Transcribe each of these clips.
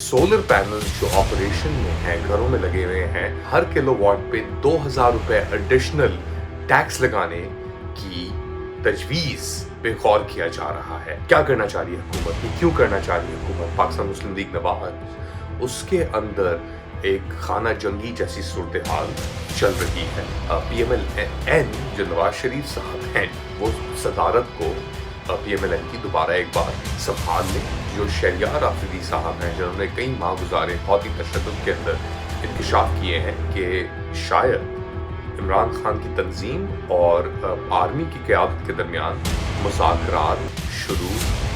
Solar panels जो operation में हैं, घरों में लगे हुए हैं, हर किलोवाट पे 2000 रुपए एडिशनल टैक्स लगाने की तजवीज पे गौर किया जा रहा है। क्या करना चाह रही है हुकूमत, ये क्यों करना चाह रही है हुकूमत? पाकिस्तान मुस्लिम लीग नवाज, उसके अंदर एक खाना जंगी जैसी सूरत हाल चल रही है। PMLN जो नवाज शरीफ साहब हैं, वो सदारत को PMLN की दोबारा एक बार संभाल लें। जो शहरियार आफरीदी साहब हैं, जिन्होंने कई माह गुजारे बहुत ही तशद्दुद के अंदर इंकशाफ किए हैं कि शायद इमरान खान की तंजीम और आर्मी की क़यादत के दरमियान मुज़ाकरात शुरू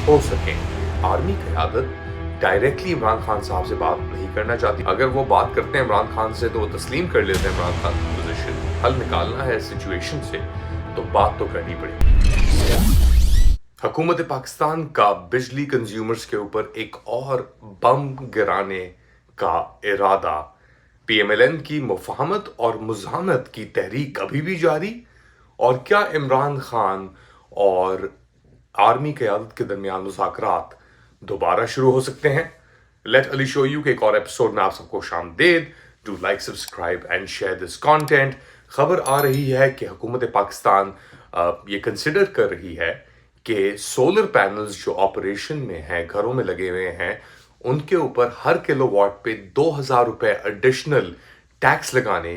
हो सकें। आर्मी क़यादत डायरेक्टली इमरान खान साहब से बात नहीं करना चाहती। अगर वो बात करते हैं इमरान खान से तो वो तस्लीम कर लेते हैं इमरान खान की पोजीशन। हल निकालना है सिचुएशन से तो बात तो करनी पड़ेगी। हुकूमत पाकिस्तान का बिजली कंज्यूमर्स के ऊपर एक और बम गिराने का इरादा। PMLN की मुफाहमत और मुज़ाहमत की तहरीक अभी भी जारी, और क्या इमरान खान और आर्मी क़यादत के दरमियान मुज़ाकरात दोबारा शुरू हो सकते हैं? लेट अली शो यू के एक और एपिसोड में आप सबको खुशामदीद। Do like, subscribe and share this content. खबर आ रही है कि हुकूमत पाकिस्तान ये कंसिडर कर रही है कि सोलर पैनल्स जो ऑपरेशन में हैं, घरों में लगे हुए हैं, उनके ऊपर हर किलोवाट पे 2000 रुपए एडिशनल टैक्स लगाने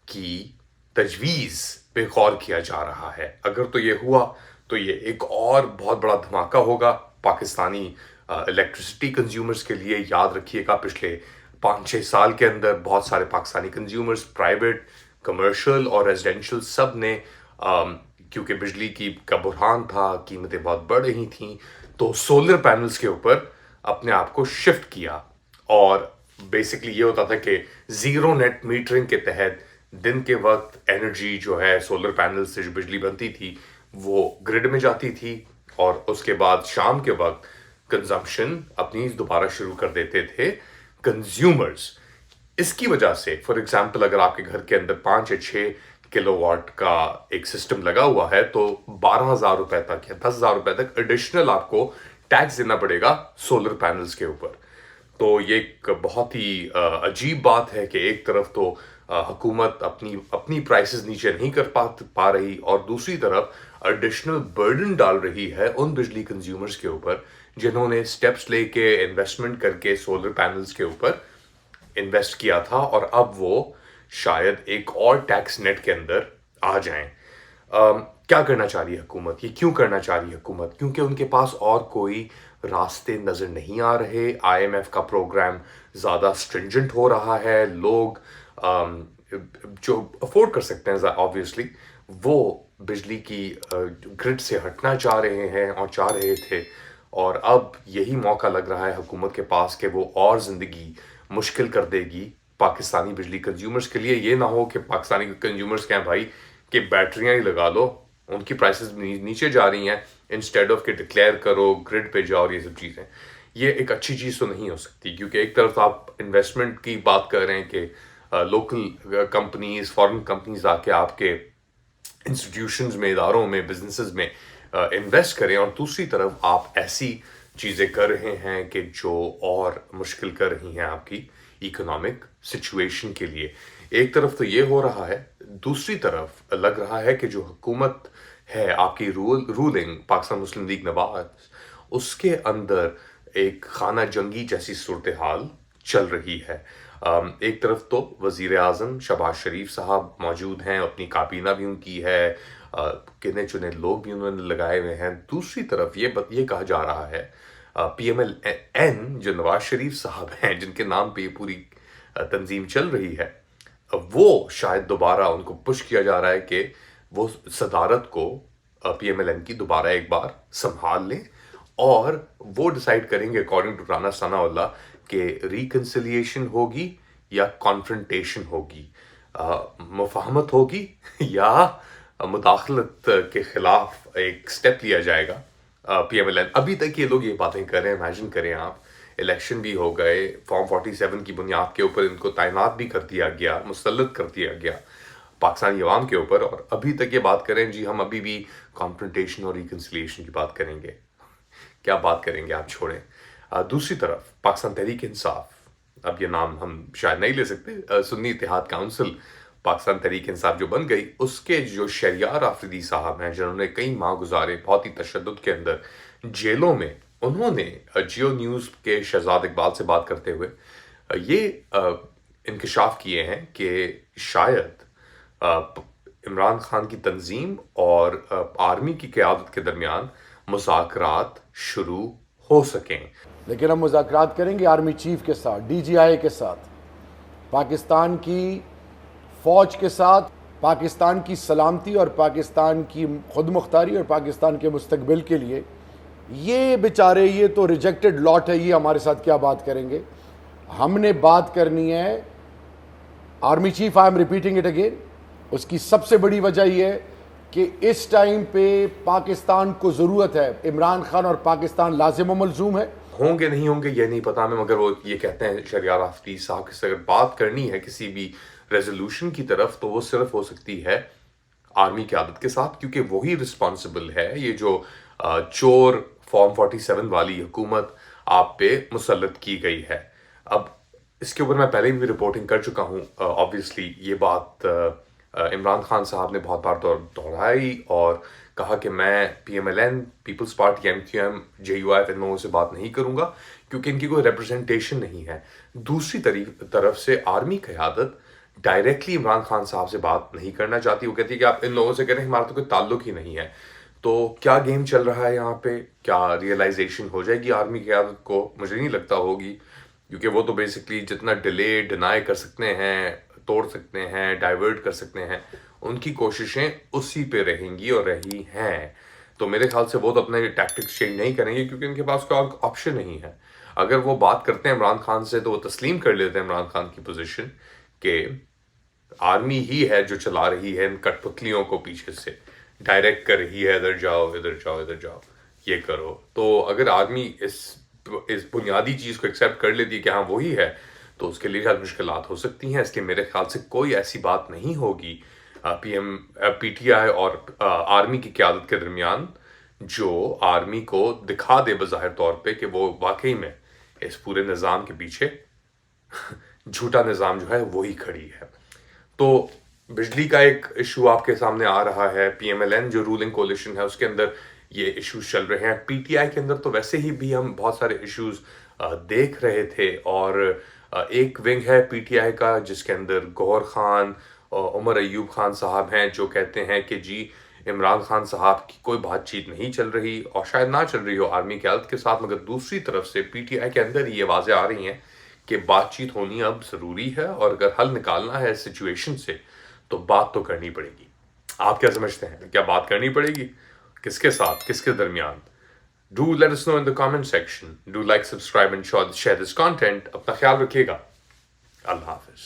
की तजवीज़ पे गौर किया जा रहा है। अगर तो ये हुआ तो ये एक और बहुत बड़ा धमाका होगा पाकिस्तानी इलेक्ट्रिसिटी कंज्यूमर्स के लिए। याद रखिएगा, पिछले 5-6 साल के अंदर बहुत सारे पाकिस्तानी कंज्यूमर्स, प्राइवेट, कमर्शियल और रेजिडेंशियल, सब ने क्योंकि बिजली का बुरहान था, कीमतें बहुत बढ़ रही थीं, तो सोलर पैनल्स के ऊपर अपने आप को शिफ्ट किया। और बेसिकली ये होता था कि ज़ीरो नेट मीटरिंग के तहत दिन के वक्त एनर्जी जो है सोलर पैनल से जो बिजली बनती थी वो ग्रिड में जाती थी, और उसके बाद शाम के वक्त कंजम्पशन अपनी दोबारा शुरू कर देते थे कंज्यूमर्स। इसकी वजह से फॉर एग्जांपल अगर आपके घर के अंदर 5 या 6 किलोवाट का एक सिस्टम लगा हुआ है तो 12,000 रुपए तक या 10,000 रुपए तक एडिशनल आपको टैक्स देना पड़ेगा सोलर पैनल्स के ऊपर। तो ये एक बहुत ही अजीब बात है कि एक तरफ तो हुकूमत अपनी प्राइसेस नीचे नहीं कर पा रही, और दूसरी तरफ एडिशनल बर्डन डाल रही है उन बिजली कंज्यूमर्स के ऊपर जिन्होंने स्टेप्स लेके इन्वेस्टमेंट करके सोलर पैनल्स के ऊपर इन्वेस्ट किया था, और अब वो शायद एक और टैक्स नेट के अंदर आ जाएं। क्या करना चाह रही है हुकूमत, ये क्यों करना चाह रही है हुकूमत? क्योंकि उनके पास और कोई रास्ते नज़र नहीं आ रहे। IMF का प्रोग्राम ज़्यादा स्ट्रिंजेंट हो रहा है। लोग जो अफोर्ड कर सकते हैं ऑब्वियसली, वो बिजली की ग्रिड से हटना चाह रहे हैं और चाह रहे थे, और अब यही मौका लग रहा है हुकूमत के पास कि वो और ज़िंदगी मुश्किल कर देगी पाकिस्तानी बिजली कंज्यूमर्स के लिए। ये ना हो कि पाकिस्तानी कंज्यूमर्स कहें भाई कि बैटरियां ही लगा लो, उनकी प्राइसेस नीचे जा रही हैं, इंस्टेड ऑफ के डिक्लेयर करो, ग्रिड पे जाओ, और ये सब चीज़ें। ये एक अच्छी चीज़ तो नहीं हो सकती, क्योंकि एक तरफ आप इन्वेस्टमेंट की बात कर रहे हैं कि लोकल कंपनीज, फॉरेन कंपनीज आके आपके इंस्टीट्यूशंस में, इदारों में, बिजनेसेस में इन्वेस्ट करें, और दूसरी तरफ आप ऐसी चीज़ें कर रहे हैं कि जो और मुश्किल कर रही हैं आपकी इकोनॉमिक सिचुएशन के लिए। एक तरफ तो ये हो रहा है, दूसरी तरफ लग रहा है कि जो हुकूमत है आपकी रूलिंग पाकिस्तान मुस्लिम लीग नवाज, उसके अंदर एक खाना जंगी जैसी सूरत हाल चल रही है। एक तरफ तो वज़ीर आज़म शहबाज शरीफ साहब मौजूद हैं, अपनी काबीना भी उनकी है, गिने चुने लोग भी उन्होंने लगाए हुए हैं। दूसरी तरफ ये कहा जा रहा है PMLN जो नवाज शरीफ साहब हैं, जिनके नाम पे ये पूरी तंजीम चल रही है, वो शायद दोबारा उनको पुश किया जा रहा है कि वो सदारत को PMLN की दोबारा एक बार संभाल लें, और वो डिसाइड करेंगे अकॉर्डिंग टू राना सनाउल्लाह कि रिकन्सिलिएशन होगी या कॉन्फ्रंटेशन होगी, मुफाहमत होगी या मुदाखलत के खिलाफ एक स्टेप लिया जाएगा। PMLN अभी तक ये लोग ये बातें कर रहे हैं। इमेजिन करें आप, इलेक्शन भी हो गए, फॉर्म 47 की बुनियाद के ऊपर इनको तैनात भी कर दिया गया, मुसल्लत कर दिया गया पाकिस्तानी अवाम के ऊपर, और अभी तक ये बात करें जी हम अभी भी कॉन्फ्रंटेशन और रिकन्सिलिएशन की बात करेंगे। क्या बात करेंगे आप, छोड़ें। दूसरी तरफ पाकिस्तान तहरीक इंसाफ اب یہ نام ہم شاید نہیں لے سکتے، سنی اتحاد کونسل پاکستان تحریک انصاف جو بن گئی، اس کے جو شہریار آفریدی صاحب ہیں جنہوں نے کئی ماہ گزارے بہت ہی تشدد کے اندر جیلوں میں، انہوں نے جیو نیوز کے شہزاد اقبال سے بات کرتے ہوئے یہ انکشاف کیے ہیں کہ شاید عمران خان کی تنظیم اور آرمی کی قیادت کے درمیان مذاکرات شروع ہو سکیں. لیکن ہم مذاکرات کریں گے آرمی چیف کے ساتھ، ڈی جی آئی کے ساتھ، پاکستان کی فوج کے ساتھ، پاکستان کی سلامتی اور پاکستان کی خود مختاری اور پاکستان کے مستقبل کے لیے. یہ بیچارے یہ تو ریجیکٹڈ لاٹ ہے، یہ ہمارے ساتھ کیا بات کریں گے؟ ہم نے بات کرنی ہے army chief. I am repeating it again. اس کی سب سے بڑی وجہ یہ ہے کہ اس ٹائم پہ پاکستان کو ضرورت ہے، عمران خان اور پاکستان لازم و ملزوم ہے. ہوں گے نہیں ہوں گے یہ نہیں پتا ہمیں، مگر وہ یہ کہتے ہیں شہریار آفریدی صاحب کہ اگر بات کرنی ہے کسی بھی ریزولوشن کی طرف تو وہ صرف ہو سکتی ہے آرمی قیادت کے ساتھ، کیونکہ وہی رسپانسبل ہے. یہ جو چور فارم 47 والی حکومت آپ پہ مسلط کی گئی ہے. اب اس کے اوپر میں پہلے بھی رپورٹنگ کر چکا ہوں. آبویسلی یہ بات عمران خان صاحب نے بہت بار دہرائی اور کہا کہ میں P M L N, Peoples Party, M Q M, J U I F ان لوگوں سے بات نہیں کروں گا کیونکہ ان کی کوئی ریپرزنٹیشن نہیں ہے. دوسری طرف سے آرمی قیادت ڈائریکٹلی عمران خان صاحب سے بات نہیں کرنا چاہتی. وہ کہتی ہے کہ آپ ان لوگوں سے کریں، ہمارا تو کوئی تعلق ہی نہیں ہے. تو کیا گیم چل رہا ہے یہاں پہ؟ کیا ریئلائزیشن ہو جائے گی آرمی قیادت کو؟ مجھے نہیں لگتا ہوگی، کیونکہ وہ تو بیسکلی جتنا ڈیلے ڈینائی کر سکتے ہیں، توڑ سکتے ہیں، ڈائیورٹ کر سکتے ہیں، ان کی کوششیں اسی پہ رہیں گی اور رہی ہیں. تو میرے خیال سے وہ تو اپنے ٹیکٹکس چینج نہیں کریں گے کیونکہ ان کے پاس کوئی آپشن نہیں ہے. اگر وہ بات کرتے ہیں عمران خان سے تو وہ تسلیم کر لیتے ہیں عمران خان کی پوزیشن کہ آرمی ہی ہے جو چلا رہی ہے ان کٹ پتلیوں کو، پیچھے سے ڈائریکٹ کر رہی ہے، ادھر جاؤ ادھر جاؤ ادھر جاؤ، یہ کرو. تو اگر آرمی اس بنیادی چیز کو ایکسیپٹ کر لیتی ہے کہ ہاں وہی ہے تو اس کے لیے شاید مشکلات ہو سکتی ہیں. اس لیے میرے خیال سے کوئی ایسی بات نہیں ہوگی پی ٹی آئی اور آرمی کی قیادت کے درمیان جو آرمی کو دکھا دے بظاہر طور پہ کہ وہ واقعی میں اس پورے نظام کے پیچھے جھوٹا نظام جو ہے وہی کھڑی ہے. تو بجلی کا ایک ایشو آپ کے سامنے آ رہا ہے. پی ایم ایل این جو رولنگ کولیشن ہے اس کے اندر یہ ایشوز چل رہے ہیں. پی ٹی آئی کے اندر تو ویسے ہی بھی ہم بہت سارے ایشوز دیکھ رہے تھے، اور ایک ونگ ہے پی ٹی آئی کا جس کے اندر گوہر خان اور عمر ایوب خان صاحب ہیں جو کہتے ہیں کہ جی عمران خان صاحب کی کوئی بات چیت نہیں چل رہی، اور شاید نہ چل رہی ہو آرمی قیادت کے ساتھ. مگر دوسری طرف سے پی ٹی آئی کے اندر ہی یہ واضح آ رہی ہیں کہ بات چیت ہونی اب ضروری ہے، اور اگر حل نکالنا ہے اس سچویشن سے تو بات تو کرنی پڑے گی. آپ کیا سمجھتے ہیں؟ کیا بات کرنی پڑے گی؟ کس کے ساتھ، کس کے درمیان؟ Do let us know in the comment section. Do like, subscribe and share this content. اپنا خیال رکھیے گا. اللہ حافظ.